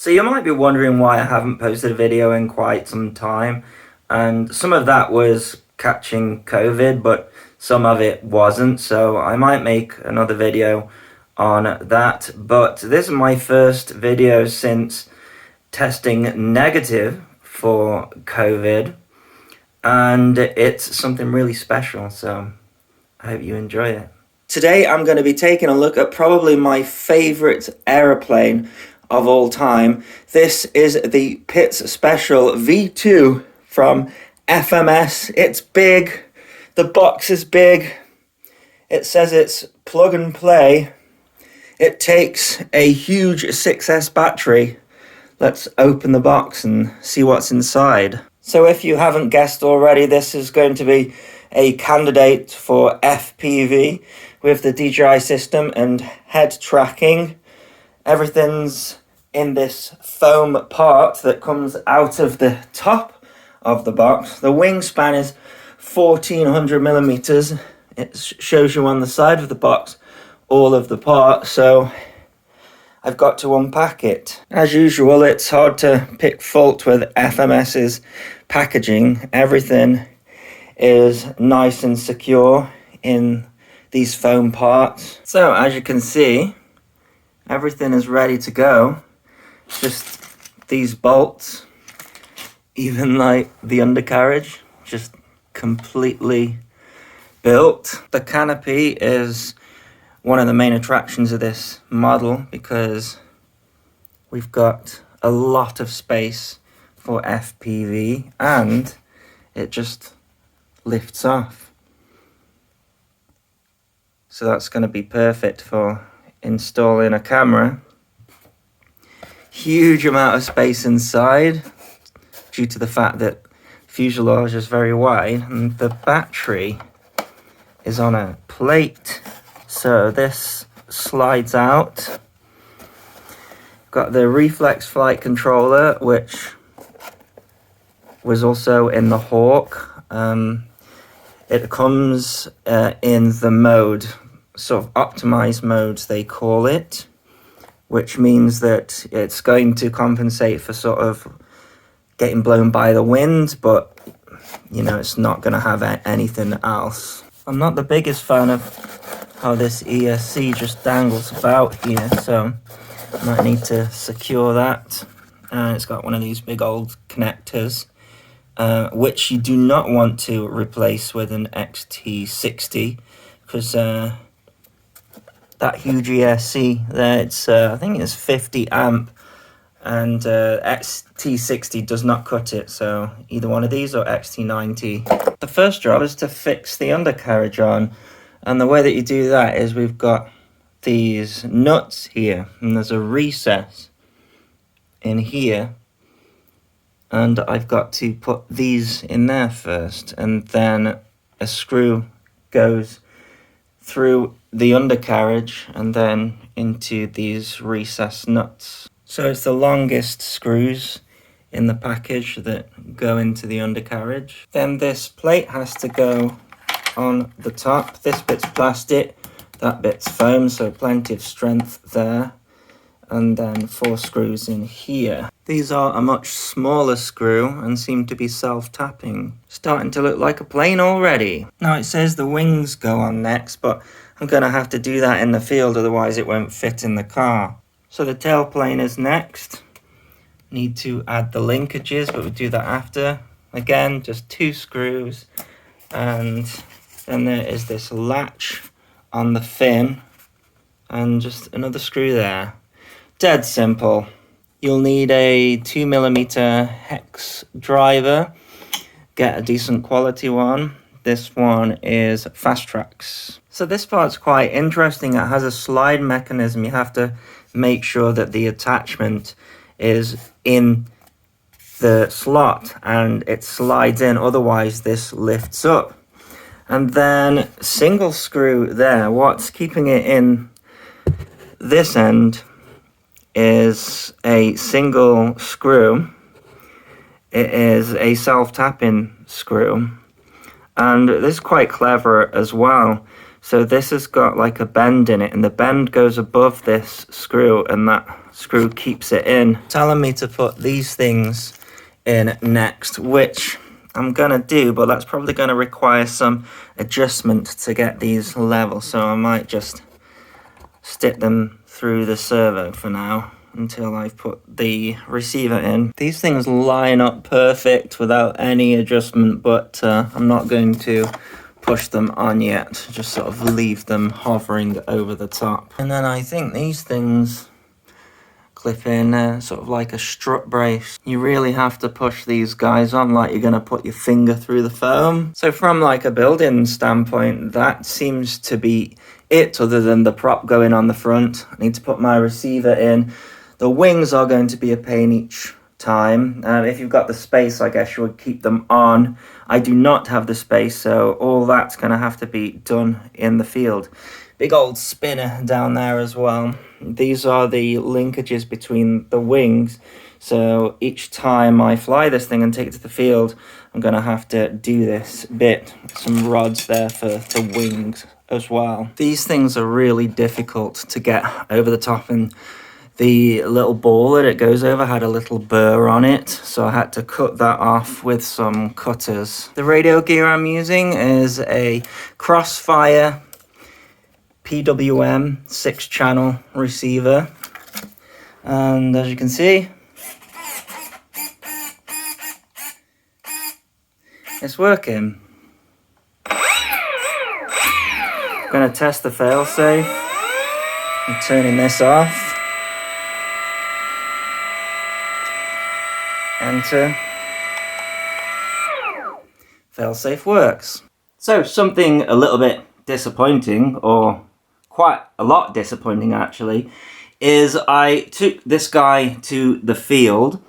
So you might be wondering why I haven't posted a video in quite some time, and some of that was catching COVID, but some of it wasn't, so I might make another video on that. But this is my first video since testing negative for COVID, and it's something really special, so I hope you enjoy it. Today I'm going to be taking a look at probably my favourite aeroplane of all time. This is the Pitts Special V2 from FMS. It's big, the box is big, it says it's plug and play, it takes a huge 6S battery. Let's open the box and see what's inside. So if you haven't guessed already, this is going to be a candidate for FPV with the DJI system and head tracking. Everything's in this foam part that comes out of the top of the box. The wingspan is 1400 millimeters. It shows you on the side of the box all of the parts, so I've got to unpack it. As usual, it's hard to pick fault with FMS's packaging. Everything is nice and secure in these foam parts. So as you can see, everything is ready to go. Just these bolts, even like the undercarriage, just completely built. The canopy is one of the main attractions of this model because we've got a lot of space for FPV and it just lifts off. So that's going to be perfect for installing a camera. Huge amount of space inside due to the fact that fuselage is very wide and the battery is on a plate. So this slides out. Got the reflex flight controller, which was also in the Hawk. It comes in the mode, sort of optimized modes they call it, which means that it's going to compensate for sort of getting blown by the wind, but you know, it's not going to have anything else. I'm not the biggest fan of how this ESC just dangles about here, so I might need to secure that. And it's got one of these big old connectors, which you do not want to replace with an XT60, because that huge ESC there, it's I think it's 50 amp, and XT60 does not cut it, so either one of these or XT90. The first job is to fix the undercarriage on, and the way that you do that is we've got these nuts here, and there's a recess in here, and I've got to put these in there first, and then a screw goes through the undercarriage and then into these recess nuts. So it's the longest screws in the package that go into the undercarriage. Then this plate has to go on the top. This bit's plastic, that bit's foam, so plenty of strength there. And then 4 screws in here. These are a much smaller screw and seem to be self-tapping. Starting to look like a plane already. Now it says the wings go on next, but I'm going to have to do that in the field, otherwise it won't fit in the car. So the tailplane is next. Need to add the linkages, but we'll do that after. Again, just 2 screws, and then there is this latch on the fin, and just another screw there. Dead simple. You'll need a 2mm hex driver. Get a decent quality one. This one is Fast Tracks. So this part's quite interesting. It has a slide mechanism. You have to make sure that the attachment is in the slot and it slides in, otherwise this lifts up. And then single screw there. What's keeping it in this end is a single screw. It is a self-tapping screw, and this is quite clever as well. So this has got like a bend in it, and the bend goes above this screw, and that screw keeps it in. Telling me to put these things in next, which I'm gonna do, but that's probably gonna require some adjustment to get these level. So I might just stick them through the servo for now until I've put the receiver in. These things line up perfect without any adjustment, but I'm not going to push them on yet, just sort of leave them hovering over the top. And then I think these things clip in sort of like a strut brace. You really have to push these guys on like you're going to put your finger through the foam. So from like a building standpoint, that seems to be it, other than the prop going on the front. I need to put my receiver in. The wings are going to be a pain each time. If you've got the space, I guess you would keep them on. I do not have the space, so all that's going to have to be done in the field. Big old spinner down there as well. These are the linkages between the wings, so each time I fly this thing and take it to the field, I'm going to have to do this bit. Some rods there for the wings as well. These things are really difficult to get over the top, and the little ball that it goes over had a little burr on it, so I had to cut that off with some cutters. The radio gear I'm using is a Crossfire PWM 6-channel receiver, and as you can see, it's working. I'm going to test the failsafe. I'm turning this off. Enter. Failsafe works. So something a little bit disappointing, or quite a lot disappointing actually, is I took this guy to the field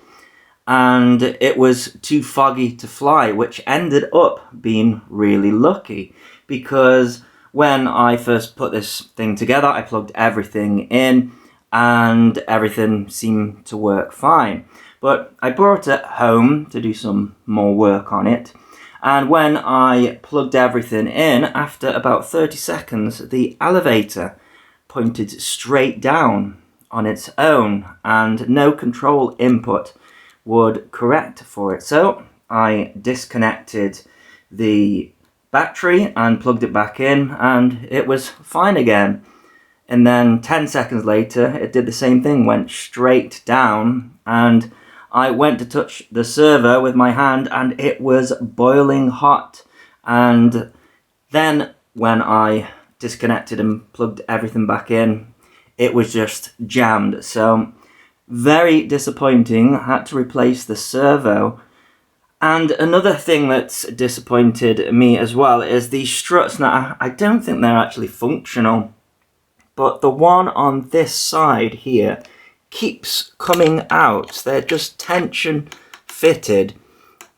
and it was too foggy to fly, which ended up being really lucky, because when I first put this thing together, I plugged everything in and everything seemed to work fine. But I brought it home to do some more work on it, and when I plugged everything in, after about 30 seconds, the elevator pointed straight down on its own, and no control input would correct for it. So I disconnected the battery and plugged it back in, and it was fine again. And then 10 seconds later, it did the same thing, went straight down, and I went to touch the servo with my hand and it was boiling hot. And then when I disconnected and plugged everything back in, it was just jammed. So very disappointing. I had to replace the servo. And another thing that's disappointed me as well is these struts. Now, I don't think they're actually functional, but the one on this side here keeps coming out. They're just tension fitted,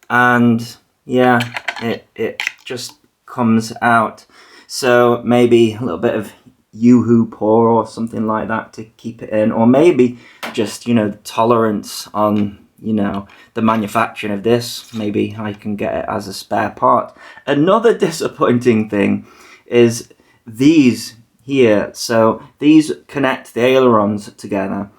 and yeah, it just comes out. So maybe a little bit of Yoo-hoo pour or something like that to keep it in, or maybe just, you know, the tolerance on, you know, the manufacturing of this. Maybe I can get it as a spare part. Another disappointing thing is these here. So these connect the ailerons together,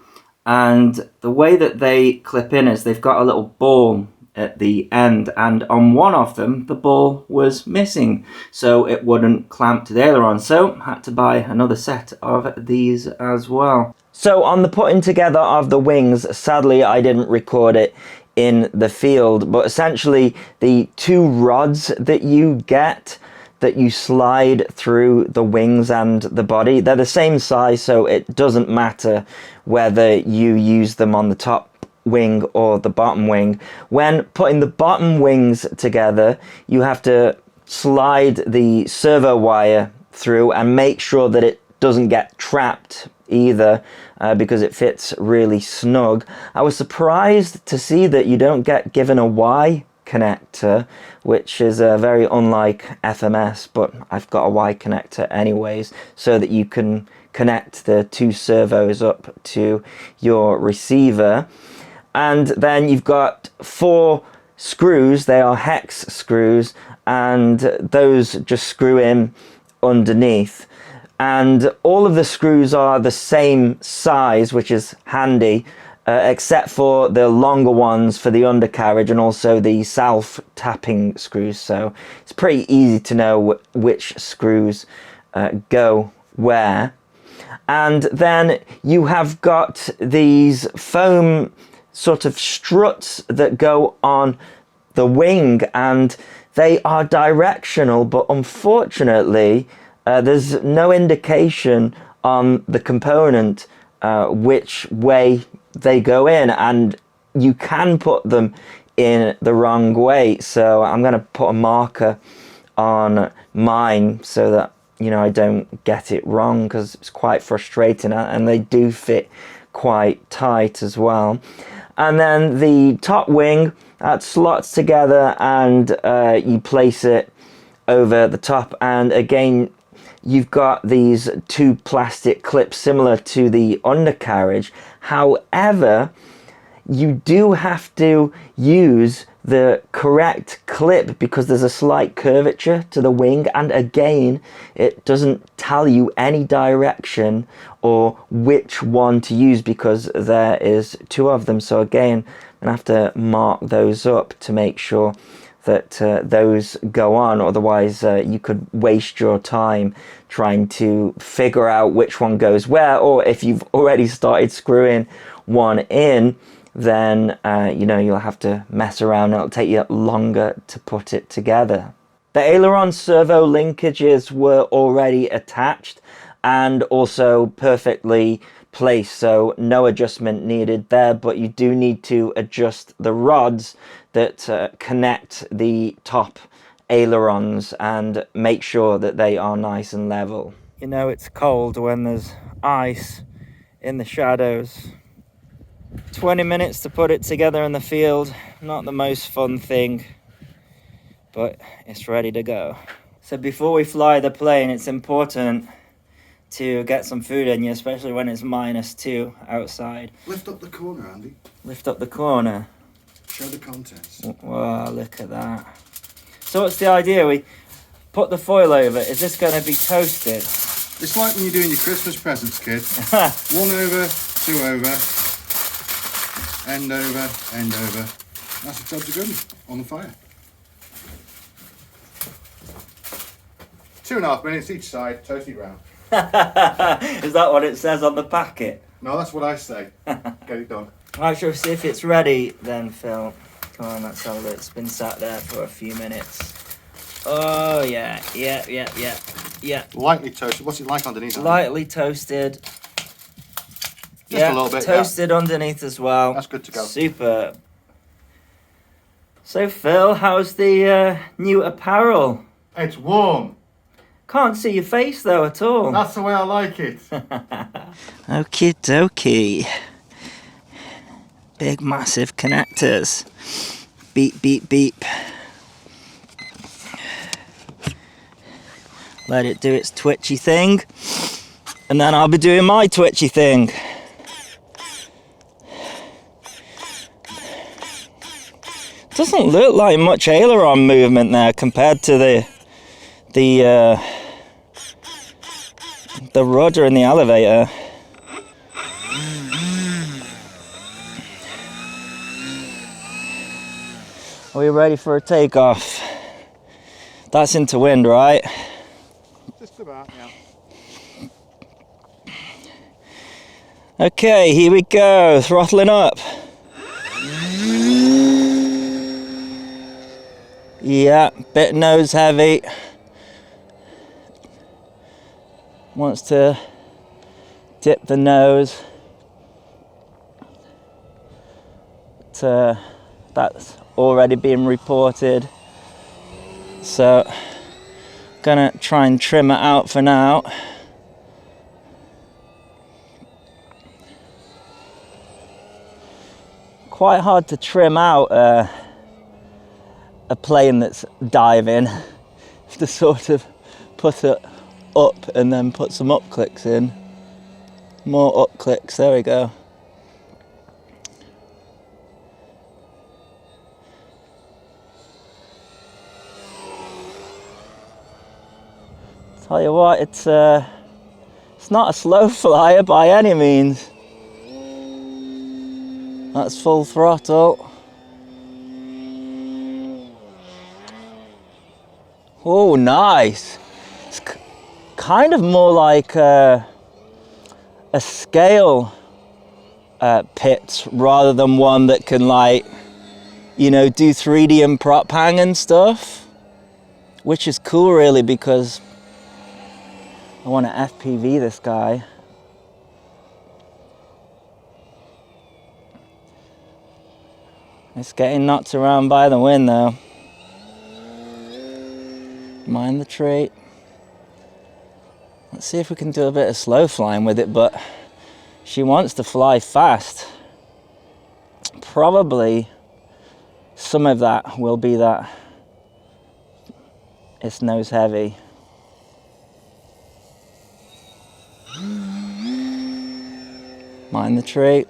and the way that they clip in is they've got a little ball at the end, and on one of them the ball was missing, so it wouldn't clamp to the aileron, so had to buy another set of these as well. So on the putting together of the wings, sadly I didn't record it in the field, but essentially the two rods that you get that you slide through the wings and the body, they're the same size, so it doesn't matter whether you use them on the top wing or the bottom wing. When putting the bottom wings together, you have to slide the servo wire through and make sure that it doesn't get trapped either, because it fits really snug. I was surprised to see that you don't get given a Y connector, which is very unlike FMS, but I've got a Y connector anyways, so that you can connect the two servos up to your receiver. And then you've got 4 screws. They are hex screws, and those just screw in underneath. And all of the screws are the same size, which is handy, except for the longer ones for the undercarriage and also the self-tapping screws. So it's pretty easy to know which screws go where. And then you have got these foam sort of struts that go on the wing, and they are directional, but unfortunately there's no indication on the component which way they go in, and you can put them in the wrong way. So I'm going to put a marker on mine so that, you know, I don't get it wrong, because it's quite frustrating, and they do fit quite tight as well. And then the top wing, that slots together, and you place it over the top, and again you've got these two plastic clips similar to the undercarriage. However, you do have to use the correct clip because there's a slight curvature to the wing, and again it doesn't tell you any direction or which one to use because there is two of them. So again, I'm gonna have to mark those up to make sure that those go on, otherwise you could waste your time trying to figure out which one goes where, or if you've already started screwing one in, then you know, you'll have to mess around and it'll take you longer to put it together. The aileron servo linkages were already attached and also perfectly placed, so no adjustment needed there, but you do need to adjust the rods that connect the top ailerons and make sure that they are nice and level. You know, it's cold when there's ice in the shadows. 20 minutes to put it together in the field, not the most fun thing, but it's ready to go. So before we fly the plane, it's important to get some food in you, especially when it's -2 outside. Lift up the corner, Andy. Lift up the corner. Show the contents. Wow, look at that. So what's the idea? We put the foil over. Is this going to be toasted? It's like when you're doing your Christmas presents, kid. 1 over, 2 over, end over, end over. That's the job's good on the fire. 2.5 minutes each side, toasty round. Is that what it says on the packet? No, that's what I say. Get it done. I shall see if it's ready then, Phil. Come on, let's have a look. It's been sat there for a few minutes. Oh, yeah. Lightly toasted. What's it like underneath? Lightly toasted. Just a little bit. Toasted underneath as well. That's good to go. Super. So, Phil, how's the new apparel? It's warm. Can't see your face, though, at all. That's the way I like it. Okie dokie. Big, massive connectors. Beep, beep, beep. Let it do its twitchy thing. And then I'll be doing my twitchy thing. Doesn't look like much aileron movement there compared to the rudder in the elevator. Are we ready for a takeoff? That's into wind, right? Just about, yeah. Okay, here we go, throttling up. Yeah, bit nose heavy. Wants to dip the nose. But, that's already been reported. So, gonna try and trim it out for now. Quite hard to trim out a plane that's diving. Have to sort of put it up and then put some up clicks in. More up clicks, there we go. Tell you what, it's not a slow flyer by any means. That's full throttle. Oh, nice. It's kind of more like a scale pit rather than one that can, like, you know, do 3D and prop hang and stuff, which is cool really, because I want to FPV this guy. It's getting knocked around by the wind though. Mind the tree. Let's see if we can do a bit of slow flying with it, but she wants to fly fast. Probably some of that will be that it's nose heavy. Mind the tree.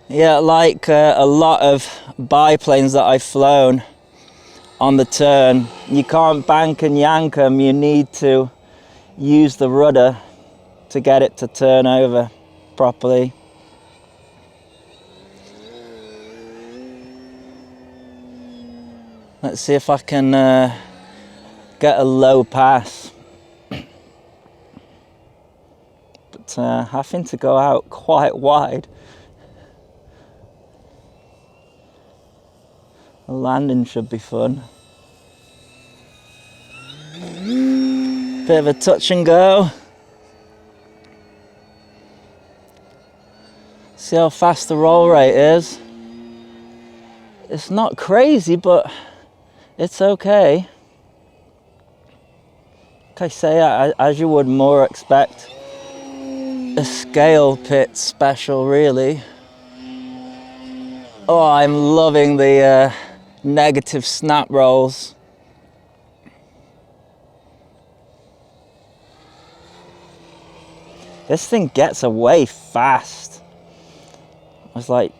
Yeah, like a lot of biplanes that I've flown on the turn, you can't bank and yank them. You need to use the rudder to get it to turn over properly. Let's see if I can get a low pass. But having to go out quite wide. The landing should be fun. Bit of a touch and go. See how fast the roll rate is. It's not crazy, but it's okay. Like I say, as you would more expect a scale pit special, really. Oh, I'm loving the negative snap rolls. This thing gets away fast. I was like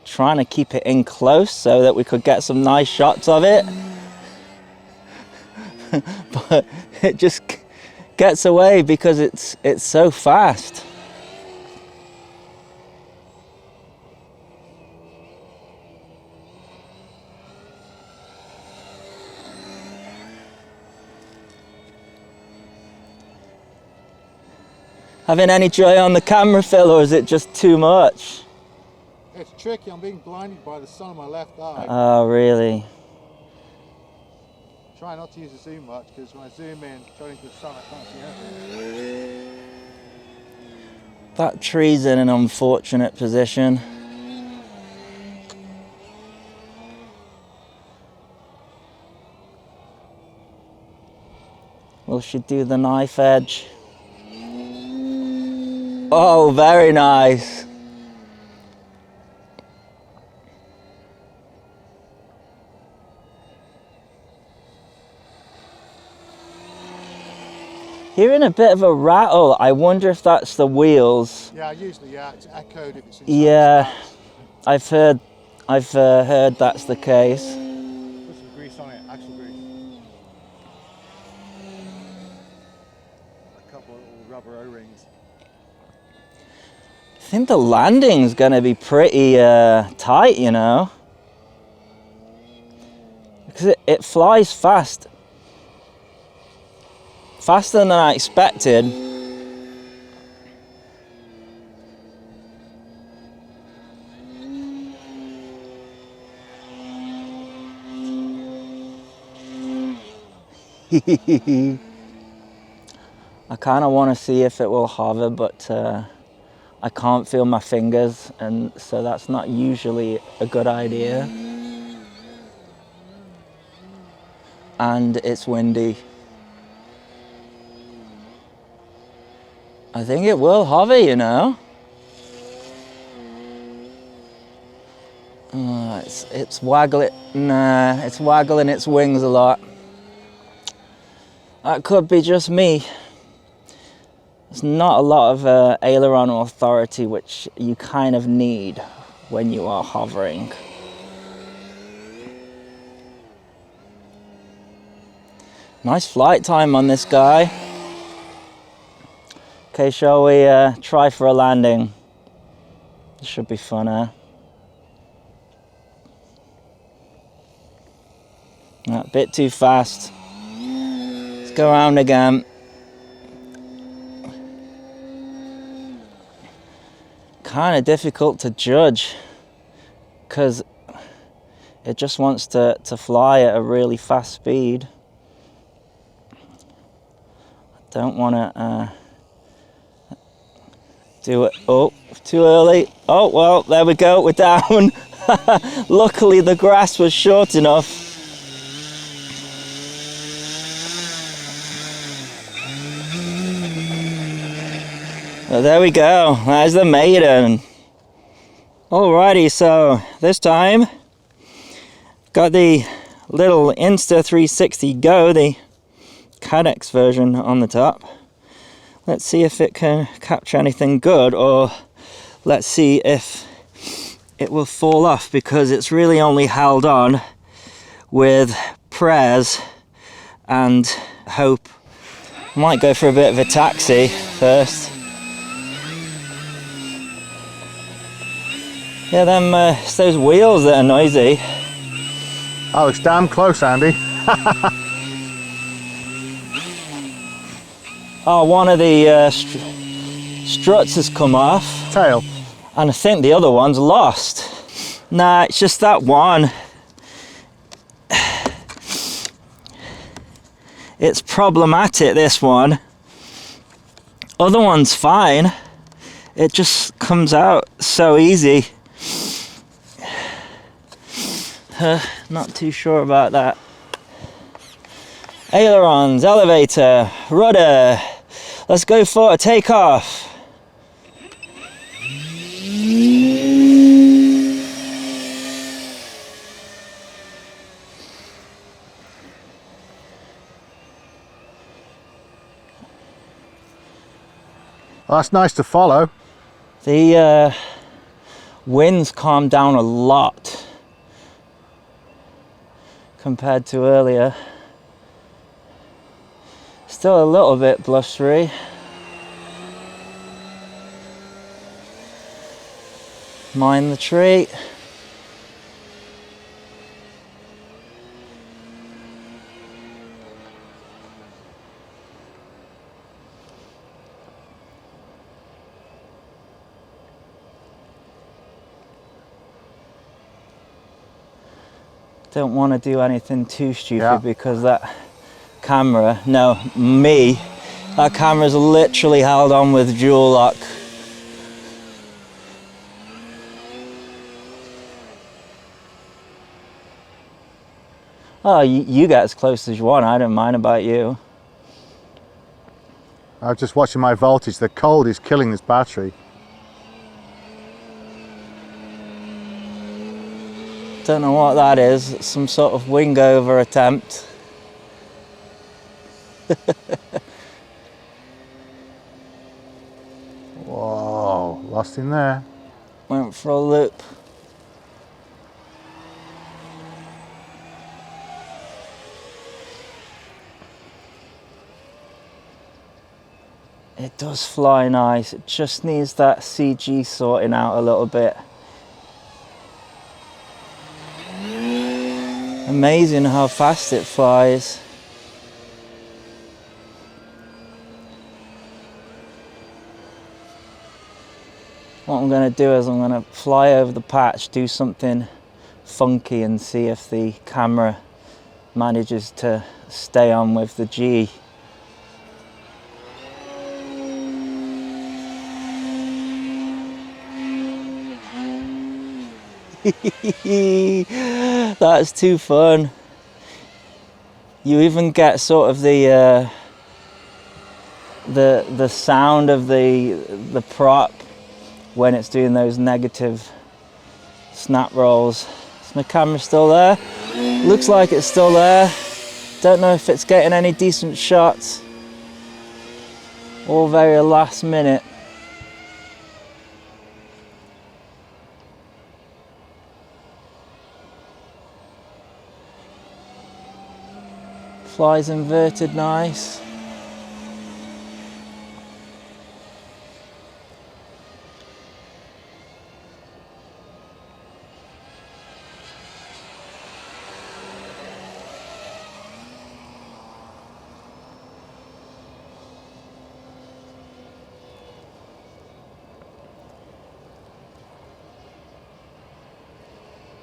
trying to keep it in close so that we could get some nice shots of it. But it just gets away because it's so fast. Having any joy on the camera, Phil, or is it just too much? It's tricky. I'm being blinded by the sun on my left eye. Oh, really? Try not to use the zoom much, because when I zoom in, trying into the sun, I can't see anything. That tree's in an unfortunate position. Will she do the knife edge? Oh, very nice. Hearing a bit of a rattle. I wonder if that's the wheels. Yeah, usually, yeah, it's echoed if it's inside. Yeah, I've heard that's the case. Put some grease on it, axle grease. A couple of little rubber O-rings. I think the landing's gonna be pretty tight, you know, because it flies fast, faster than I expected. I kind of want to see if it will hover, but I can't feel my fingers, and so that's not usually a good idea. And it's windy. I think it will hover, you know. It's waggling. Nah, it's waggling its wings a lot. That could be just me. There's not a lot of aileron authority, which you kind of need when you are hovering. Nice flight time on this guy. Okay, shall we try for a landing? This should be fun, eh? A bit too fast. Let's go around again. Kind of difficult to judge because it just wants to fly at a really fast speed. I don't want to do it. Oh, too early. Oh, well, there we go. We're down. Luckily, the grass was short enough. Well, there we go. There's the Maiden. Alrighty, so this time got the little Insta360 Go, the Cadex version on the top. Let's see if it can capture anything good, or let's see if it will fall off, because it's really only held on with prayers and hope. Might go for a bit of a taxi first. Yeah, it's those wheels that are noisy. That looks damn close, Andy. Oh, one of the struts has come off. Tail. And I think the other one's lost. Nah, it's just that one. It's problematic, this one. Other one's fine. It just comes out so easy. Not too sure about that. Ailerons, elevator, rudder. Let's go for a takeoff. Well, that's nice to follow. The wind's calmed down a lot compared to earlier. Still a little bit blustery. Mind the tree. Don't want to do anything too stupid, because that camera, no, me, that camera's literally held on with dual lock. Oh, you get as close as you want, I don't mind about you. I was just watching my voltage. The cold is killing this battery. Don't know what that is. It's some sort of wing over attempt. Whoa, lost in there. Went for a loop. It does fly nice. It just needs that CG sorting out a little bit. Amazing how fast it flies. What I'm going to do is I'm going to fly over the patch, do something funky, and see if the camera manages to stay on with the G. That's too fun. You even get sort of the sound of the prop when it's doing those negative snap rolls. Is my camera still there? Looks like it's still there. Don't know if it's getting any decent shots. All very last minute. Flies inverted nice.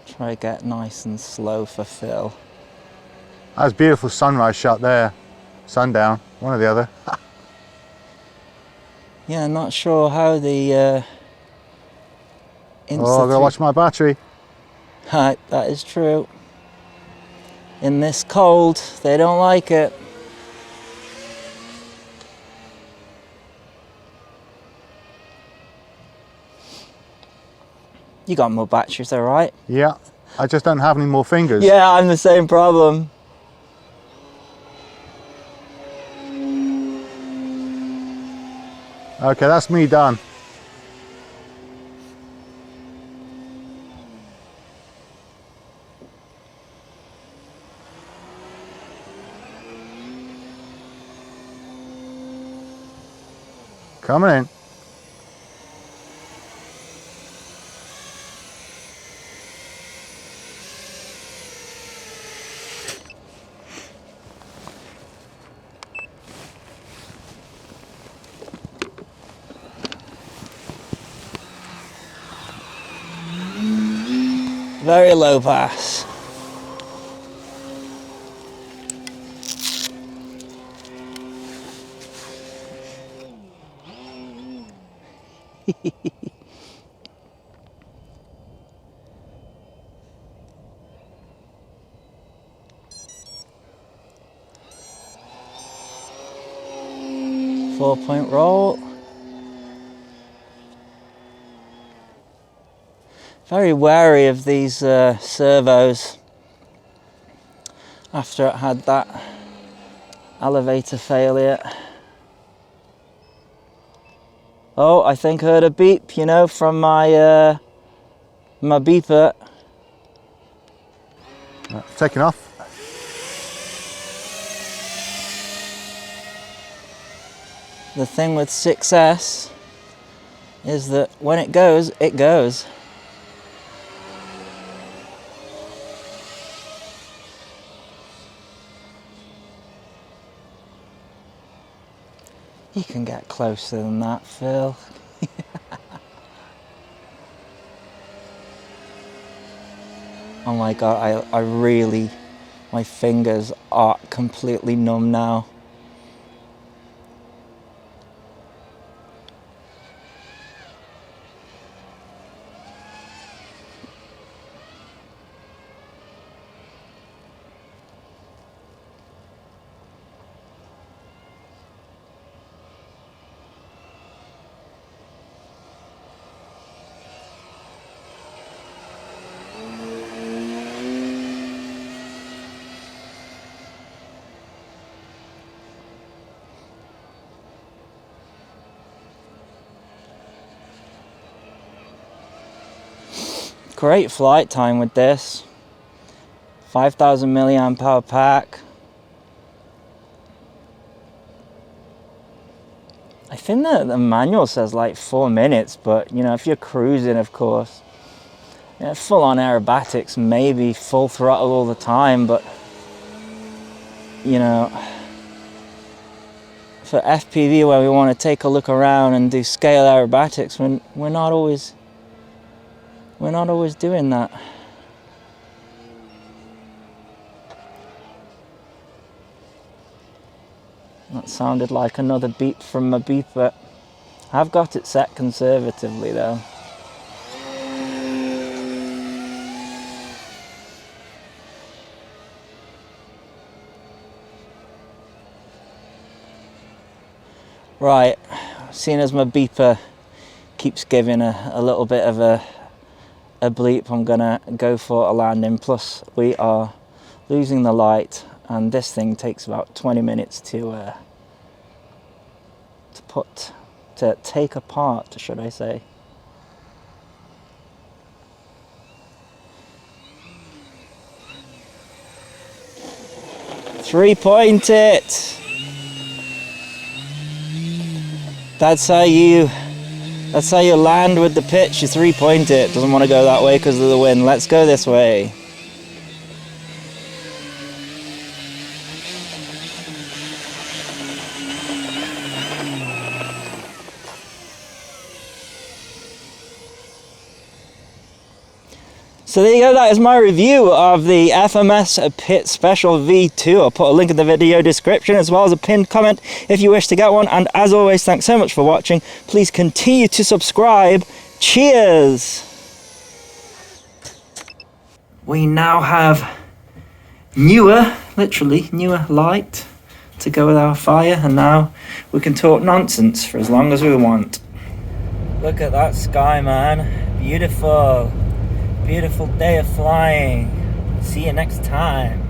Try to get nice and slow for Phil. That was a beautiful sunrise shot there. Sundown, one or the other. Yeah, not sure how the Oh, I've got to watch my battery. That is true. In this cold, they don't like it. You got more batteries, all right? Yeah, I just don't have any more fingers. Yeah, I'm the same problem. Okay, that's me done. Coming in. Very low pass. Four-point roll. Very wary of these servos after it had that elevator failure. Oh, I think I heard a beep, you know, from my my beeper. Taking off. The thing with 6S is that when it goes, it goes. You can get closer than that, Phil. Oh my God, I really, my fingers are completely numb now. Great flight time with this. 5,000 milliamp hour pack. I think that the manual says like 4 minutes, but you know, if you're cruising, of course, yeah, full on aerobatics, maybe full throttle all the time, but you know, for FPV where we want to take a look around and do scale aerobatics, we're not always doing that. That sounded like another beep from my beeper. I've got it set conservatively though. Right, seeing as my beeper keeps giving a little bit of a bleep, I'm gonna go for a landing. Plus we are losing the light and this thing takes about 20 minutes to take apart, should I say. Three-point it. That's how you land with the pitch. You three-point it. Doesn't want to go that way because of the wind. Let's go this way. So there you go, that is my review of the FMS Pit Special V2. I'll put a link in the video description as well as a pinned comment if you wish to get one. And as always, thanks so much for watching. Please continue to subscribe. Cheers! We now have literally newer light to go with our fire, and now we can talk nonsense for as long as we want. Look at that sky, man. Beautiful. Beautiful day of flying. See you next time.